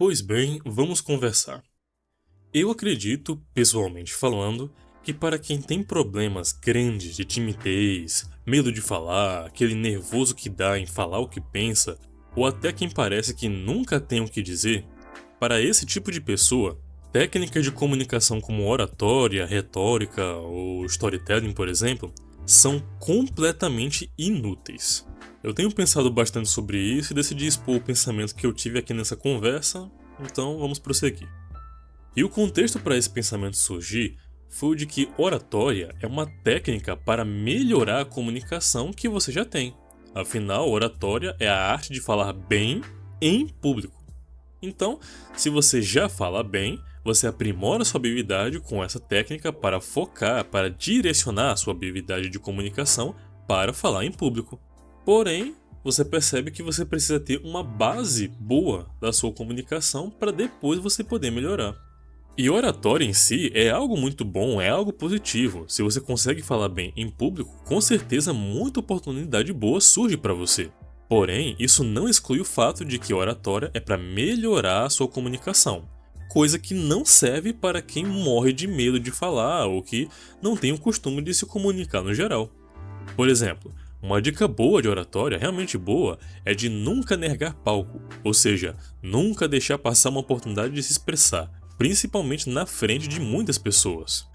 Pois bem, vamos conversar. Eu acredito, pessoalmente falando, que para quem tem problemas grandes de timidez, medo de falar, aquele nervoso que dá em falar o que pensa, ou até quem parece que nunca tem o que dizer, para esse tipo de pessoa, técnicas de comunicação como oratória, retórica ou storytelling, por exemplo, são completamente inúteis. Eu tenho pensado bastante sobre isso e decidi expor o pensamento que eu tive aqui nessa conversa, então vamos prosseguir. E o contexto para esse pensamento surgir foi o de que oratória é uma técnica para melhorar a comunicação que você já tem. Afinal, oratória é a arte de falar bem em público. Então, se você já fala bem, você aprimora sua habilidade com essa técnica para focar, para direcionar a sua habilidade de comunicação para falar em público. Porém, você percebe que você precisa ter uma base boa da sua comunicação para depois você poder melhorar. E oratória em si é algo muito bom, é algo positivo. Se você consegue falar bem em público, com certeza muita oportunidade boa surge para você. Porém, isso não exclui o fato de que oratória é para melhorar a sua comunicação, coisa que não serve para quem morre de medo de falar ou que não tem o costume de se comunicar no geral. Por exemplo, uma dica boa de oratória, realmente boa, é de nunca negar palco, ou seja, nunca deixar passar uma oportunidade de se expressar, principalmente na frente de muitas pessoas.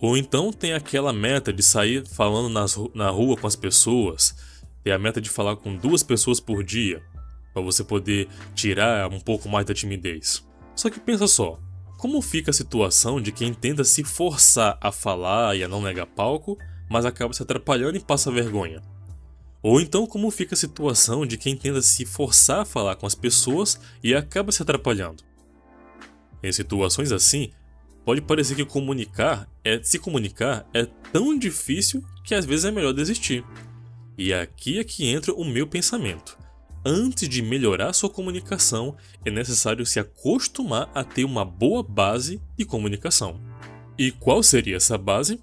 Ou então tem aquela meta de sair falando na rua com as pessoas, ter a meta de falar com 2 pessoas por dia, para você poder tirar um pouco mais da timidez. Só que pensa só, como fica a situação de quem tenta se forçar a falar e a não negar palco, mas acaba se atrapalhando e passa vergonha? Ou então como fica a situação de quem tenta se forçar a falar com as pessoas e acaba se atrapalhando? Em situações assim, pode parecer que se comunicar é tão difícil que às vezes é melhor desistir. E aqui é que entra o meu pensamento. Antes de melhorar sua comunicação, é necessário se acostumar a ter uma boa base de comunicação. E qual seria essa base?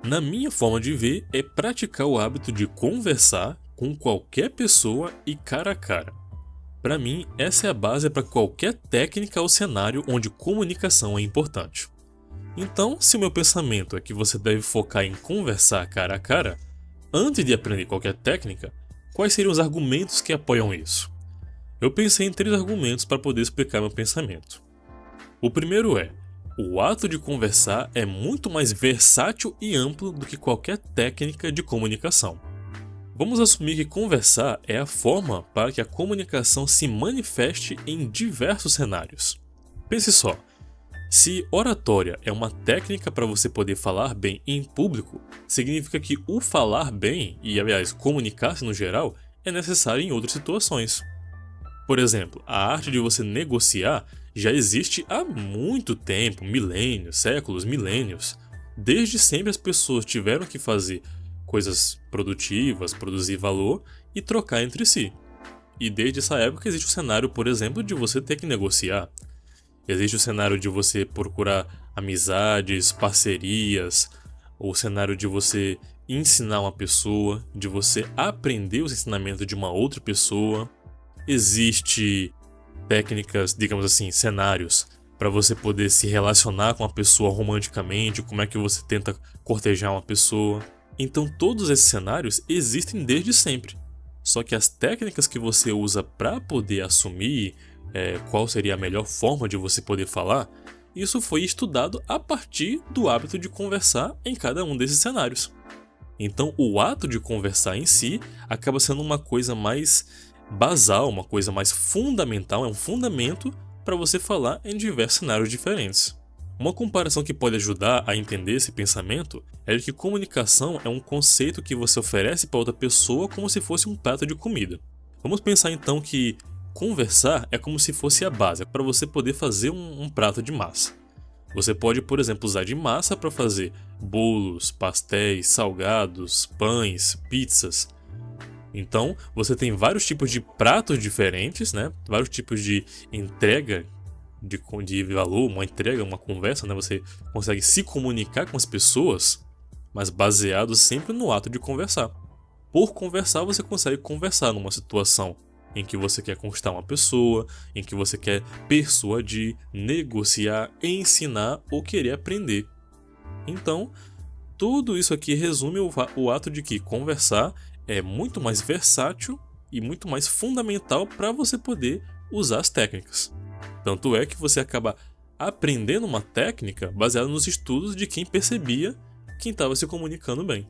Na minha forma de ver, é praticar o hábito de conversar com qualquer pessoa e cara a cara. Para mim, essa é a base para qualquer técnica ou cenário onde comunicação é importante. Então, se o meu pensamento é que você deve focar em conversar cara a cara, antes de aprender qualquer técnica, quais seriam os argumentos que apoiam isso? Eu pensei em 3 argumentos para poder explicar meu pensamento. O primeiro é: o ato de conversar é muito mais versátil e amplo do que qualquer técnica de comunicação. Vamos assumir que conversar é a forma para que a comunicação se manifeste em diversos cenários. Pense só, se oratória é uma técnica para você poder falar bem em público, significa que o falar bem, e aliás comunicar-se no geral, é necessário em outras situações. Por exemplo, a arte de você negociar já existe há muito tempo, milênios, séculos, milênios. Desde sempre as pessoas tiveram que fazer coisas produtivas, produzir valor e trocar entre si. E desde essa época existe o cenário, por exemplo, de você ter que negociar. Existe o cenário de você procurar amizades, parcerias, ou o cenário de você ensinar uma pessoa, de você aprender os ensinamentos de uma outra pessoa. Existe técnicas, digamos assim, cenários para você poder se relacionar com a pessoa romanticamente, como é que você tenta cortejar uma pessoa. Então todos esses cenários existem desde sempre. Só que as técnicas que você usa para poder assumir qual seria a melhor forma de você poder falar, isso foi estudado a partir do hábito de conversar em cada um desses cenários. Então o ato de conversar em si acaba sendo uma coisa mais basal, uma coisa mais fundamental, é um fundamento para você falar em diversos cenários diferentes. Uma comparação que pode ajudar a entender esse pensamento é de que comunicação é um conceito que você oferece para outra pessoa como se fosse um prato de comida. Vamos pensar então que conversar é como se fosse a base para você poder fazer um prato de massa. Você pode, por exemplo, usar de massa para fazer bolos, pastéis, salgados, pães, pizzas. Então, você tem vários tipos de pratos diferentes, né? Vários tipos de entrega de valor, uma entrega, uma conversa, né? Você consegue se comunicar com as pessoas, mas baseado sempre no ato de conversar. Por conversar, você consegue conversar numa situação em que você quer conquistar uma pessoa, em que você quer persuadir, negociar, ensinar ou querer aprender. Então, tudo isso aqui resume o ato de que conversar é muito mais versátil e muito mais fundamental para você poder usar as técnicas. Tanto é que você acaba aprendendo uma técnica baseada nos estudos de quem percebia quem estava se comunicando bem.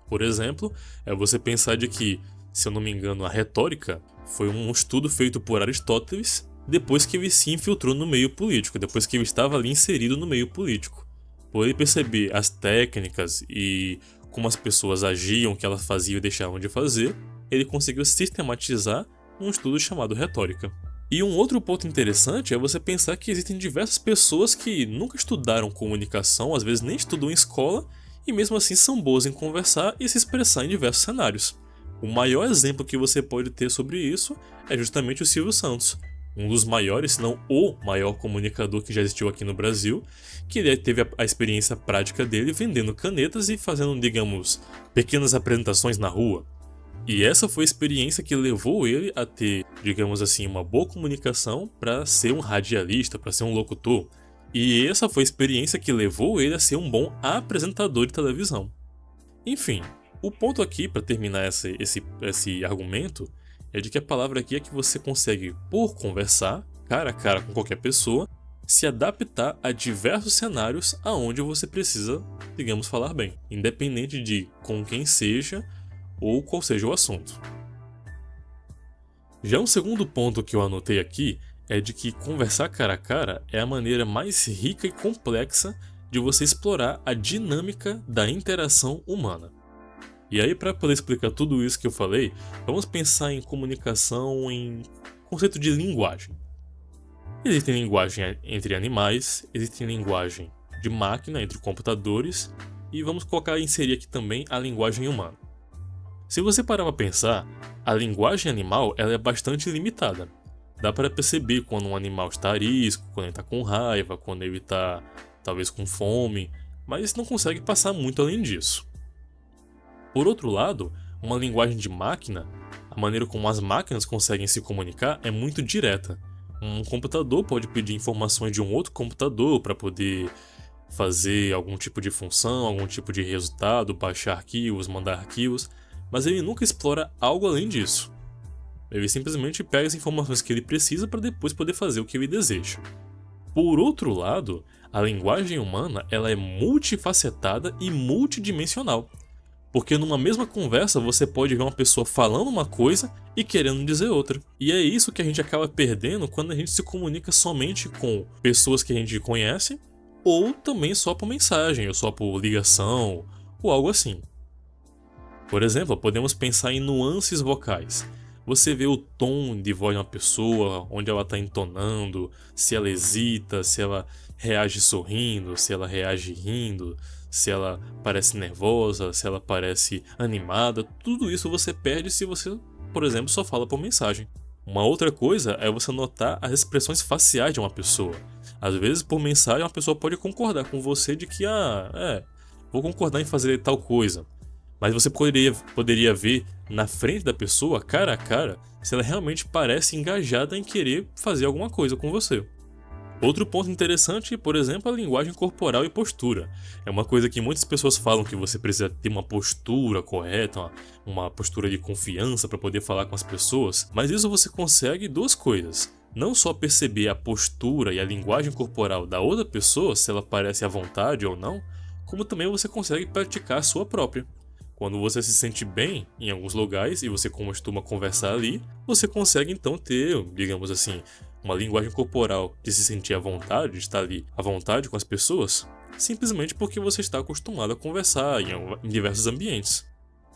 Por exemplo, é você pensar de que, se eu não me engano, a retórica foi um estudo feito por Aristóteles depois que ele se infiltrou no meio político, depois que ele estava ali inserido no meio político. Por ele perceber as técnicas e como as pessoas agiam, o que elas faziam e deixavam de fazer, ele conseguiu sistematizar um estudo chamado retórica. E um outro ponto interessante é você pensar que existem diversas pessoas que nunca estudaram comunicação, às vezes nem estudam em escola, e mesmo assim são boas em conversar e se expressar em diversos cenários. O maior exemplo que você pode ter sobre isso é justamente o Silvio Santos, um dos maiores, se não o maior comunicador que já existiu aqui no Brasil, que ele teve a experiência prática dele vendendo canetas e fazendo, digamos, pequenas apresentações na rua. E essa foi a experiência que levou ele a ter, digamos assim, uma boa comunicação para ser um radialista, para ser um locutor. E essa foi a experiência que levou ele a ser um bom apresentador de televisão. Enfim, o ponto aqui, para terminar esse argumento, é de que a palavra aqui é que você consegue, por conversar, cara a cara com qualquer pessoa, se adaptar a diversos cenários aonde você precisa, digamos, falar bem, independente de com quem seja ou qual seja o assunto. Já um segundo ponto que eu anotei aqui é de que conversar cara a cara é a maneira mais rica e complexa de você explorar a dinâmica da interação humana. E aí, para poder explicar tudo isso que eu falei, vamos pensar em comunicação em conceito de linguagem. Existe linguagem entre animais, existe linguagem de máquina entre computadores e vamos inserir aqui também a linguagem humana. Se você parar para pensar, a linguagem animal ela é bastante limitada. Dá para perceber quando um animal está arisco, quando ele está com raiva, quando ele está talvez com fome, mas não consegue passar muito além disso. Por outro lado, uma linguagem de máquina, a maneira como as máquinas conseguem se comunicar é muito direta. Um computador pode pedir informações de um outro computador para poder fazer algum tipo de função, algum tipo de resultado, baixar arquivos, mandar arquivos, mas ele nunca explora algo além disso. Ele simplesmente pega as informações que ele precisa para depois poder fazer o que ele deseja. Por outro lado, a linguagem humana ela é multifacetada e multidimensional. Porque numa mesma conversa você pode ver uma pessoa falando uma coisa e querendo dizer outra. E é isso que a gente acaba perdendo quando a gente se comunica somente com pessoas que a gente conhece, ou também só por mensagem, ou só por ligação, ou algo assim. Por exemplo, podemos pensar em nuances vocais. Você vê o tom de voz de uma pessoa, onde ela está entonando, se ela hesita, se ela reage sorrindo, se ela reage rindo, se ela parece nervosa, se ela parece animada. Tudo isso você perde se você, por exemplo, só fala por mensagem. Uma outra coisa é você notar as expressões faciais de uma pessoa. Às vezes, por mensagem, uma pessoa pode concordar com você de que, vou concordar em fazer tal coisa. Mas você poderia ver na frente da pessoa, cara a cara, se ela realmente parece engajada em querer fazer alguma coisa com você. Outro ponto interessante, por exemplo, é a linguagem corporal e postura. É uma coisa que muitas pessoas falam que você precisa ter uma postura correta, uma postura de confiança para poder falar com as pessoas, mas isso você consegue duas coisas. Não só perceber a postura e a linguagem corporal da outra pessoa, se ela parece à vontade ou não, como também você consegue praticar a sua própria. Quando você se sente bem em alguns lugares e você costuma conversar ali, você consegue então ter, digamos assim, uma linguagem corporal de se sentir à vontade, de estar ali à vontade com as pessoas, simplesmente porque você está acostumado a conversar em diversos ambientes.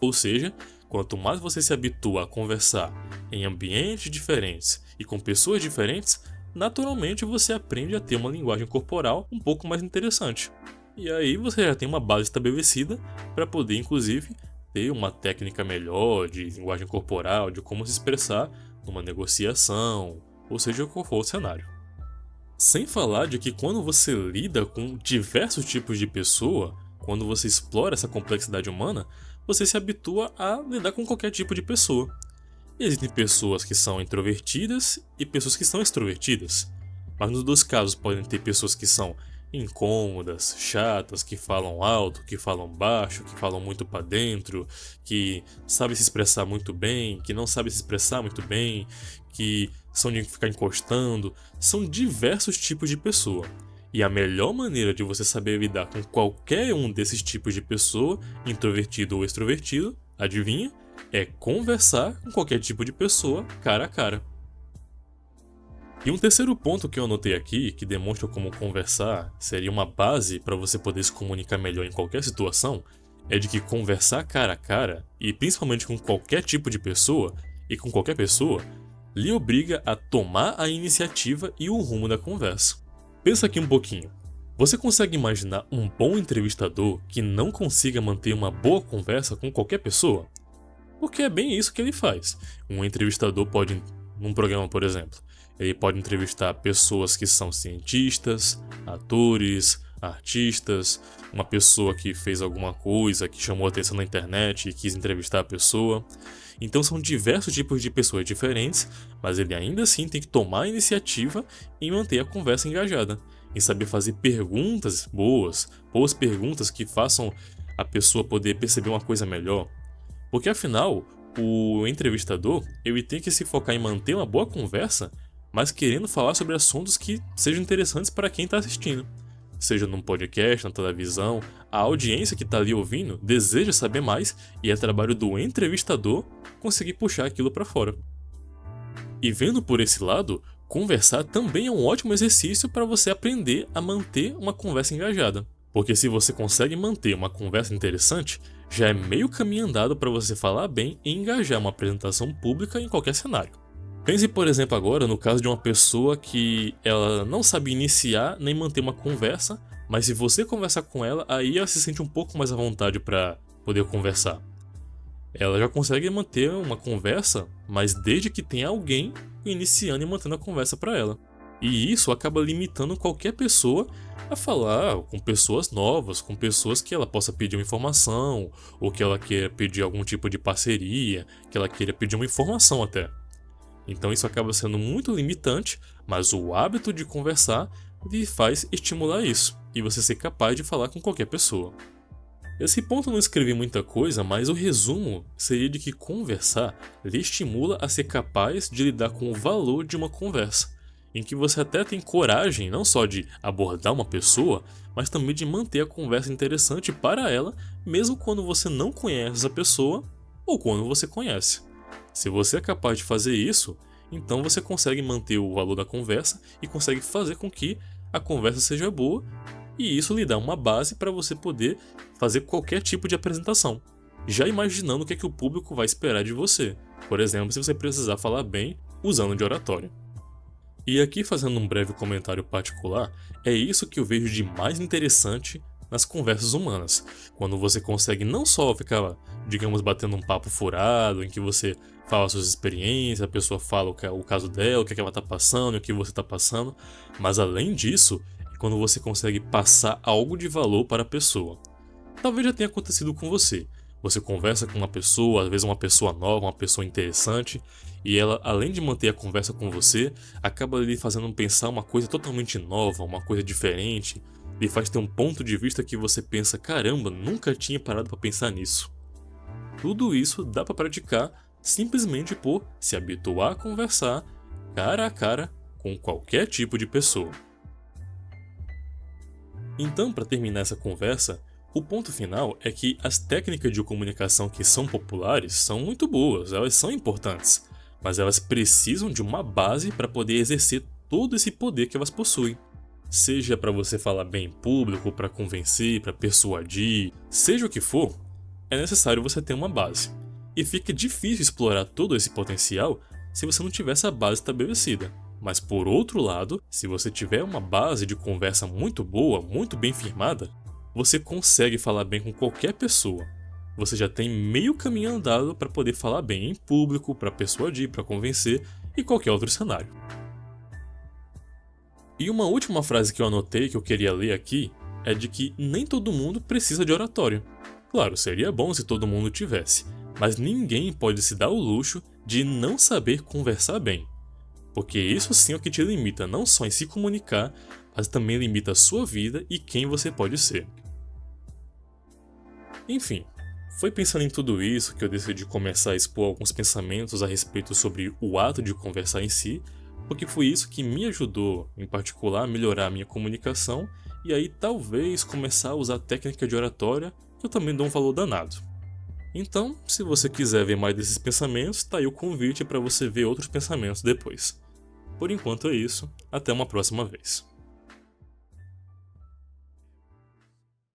Ou seja, quanto mais você se habitua a conversar em ambientes diferentes e com pessoas diferentes, naturalmente você aprende a ter uma linguagem corporal um pouco mais interessante. E aí você já tem uma base estabelecida para poder, inclusive, ter uma técnica melhor de linguagem corporal, de como se expressar numa negociação, ou seja, qual for o cenário. Sem falar de que quando você lida com diversos tipos de pessoa, quando você explora essa complexidade humana, você se habitua a lidar com qualquer tipo de pessoa. Existem pessoas que são introvertidas e pessoas que são extrovertidas. Mas nos dois casos podem ter pessoas que são incômodas, chatas, que falam alto, que falam baixo, que falam muito pra dentro, que sabem se expressar muito bem, que não sabem se expressar muito bem, que são de ficar encostando. São diversos tipos de pessoa. E a melhor maneira de você saber lidar com qualquer um desses tipos de pessoa, introvertido ou extrovertido, adivinha? É conversar com qualquer tipo de pessoa cara a cara. E um terceiro ponto que eu anotei aqui, que demonstra como conversar seria uma base para você poder se comunicar melhor em qualquer situação, é de que conversar cara a cara, e principalmente com qualquer tipo de pessoa, e com qualquer pessoa, lhe obriga a tomar a iniciativa e o rumo da conversa. Pensa aqui um pouquinho. Você consegue imaginar um bom entrevistador que não consiga manter uma boa conversa com qualquer pessoa? Porque é bem isso que ele faz. Um entrevistador pode, num programa por exemplo, ele pode entrevistar pessoas que são cientistas, atores, artistas, uma pessoa que fez alguma coisa, que chamou a atenção na internet e quis entrevistar a pessoa. Então são diversos tipos de pessoas diferentes, mas ele ainda assim tem que tomar a iniciativa em manter a conversa engajada, em saber fazer perguntas boas perguntas que façam a pessoa poder perceber uma coisa melhor. Porque afinal, o entrevistador ele tem que se focar em manter uma boa conversa, mas querendo falar sobre assuntos que sejam interessantes para quem está assistindo. Seja num podcast, na televisão, a audiência que está ali ouvindo deseja saber mais e é trabalho do entrevistador conseguir puxar aquilo para fora. E vendo por esse lado, conversar também é um ótimo exercício para você aprender a manter uma conversa engajada. Porque se você consegue manter uma conversa interessante, já é meio caminho andado para você falar bem e engajar uma apresentação pública em qualquer cenário. Pense, por exemplo, agora no caso de uma pessoa que ela não sabe iniciar nem manter uma conversa, mas se você conversar com ela, aí ela se sente um pouco mais à vontade para poder conversar. Ela já consegue manter uma conversa, mas desde que tenha alguém iniciando e mantendo a conversa para ela. E isso acaba limitando qualquer pessoa a falar com pessoas novas, com pessoas que ela possa pedir uma informação, ou que ela queira pedir algum tipo de parceria, que ela queira pedir uma informação até. Então isso acaba sendo muito limitante, mas o hábito de conversar lhe faz estimular isso, e você ser capaz de falar com qualquer pessoa. Esse ponto eu não escrevi muita coisa, mas o resumo seria de que conversar lhe estimula a ser capaz de lidar com o valor de uma conversa, em que você até tem coragem não só de abordar uma pessoa, mas também de manter a conversa interessante para ela, mesmo quando você não conhece essa pessoa ou quando você conhece. Se você é capaz de fazer isso, então você consegue manter o valor da conversa e consegue fazer com que a conversa seja boa, e isso lhe dá uma base para você poder fazer qualquer tipo de apresentação, já imaginando o que é que o público vai esperar de você. Por exemplo, se você precisar falar bem usando de oratória. E aqui, fazendo um breve comentário particular, é isso que eu vejo de mais interessante nas conversas humanas, quando você consegue não só ficar, digamos, batendo um papo furado, em que você fala suas experiências, a pessoa fala o caso dela, o que ela está passando, o que você está passando, mas além disso, é quando você consegue passar algo de valor para a pessoa. Talvez já tenha acontecido com você. Você conversa com uma pessoa, às vezes uma pessoa nova, uma pessoa interessante, e ela, além de manter a conversa com você, acaba lhe fazendo pensar uma coisa totalmente nova, uma coisa diferente, lhe faz ter um ponto de vista que você pensa, caramba, nunca tinha parado para pensar nisso. Tudo isso dá para praticar simplesmente por se habituar a conversar cara a cara com qualquer tipo de pessoa. Então, para terminar essa conversa, o ponto final é que as técnicas de comunicação que são populares são muito boas, elas são importantes, mas elas precisam de uma base para poder exercer todo esse poder que elas possuem. Seja para você falar bem em público, para convencer, para persuadir, seja o que for, é necessário você ter uma base. E fica difícil explorar todo esse potencial se você não tiver essa base estabelecida. Mas por outro lado, se você tiver uma base de conversa muito boa, muito bem firmada, você consegue falar bem com qualquer pessoa. Você já tem meio caminho andado para poder falar bem em público, para persuadir, para convencer e qualquer outro cenário. E uma última frase que eu anotei que eu queria ler aqui é de que nem todo mundo precisa de oratório. Claro, seria bom se todo mundo tivesse, mas ninguém pode se dar o luxo de não saber conversar bem. Porque isso sim é o que te limita não só em se comunicar, mas também limita a sua vida e quem você pode ser. Enfim, foi pensando em tudo isso que eu decidi começar a expor alguns pensamentos a respeito sobre o ato de conversar em si, porque foi isso que me ajudou, em particular, a melhorar a minha comunicação e aí talvez começar a usar técnica de oratória, que eu também dou um valor danado. Então, se você quiser ver mais desses pensamentos, tá aí o convite para você ver outros pensamentos depois. Por enquanto é isso, até uma próxima vez.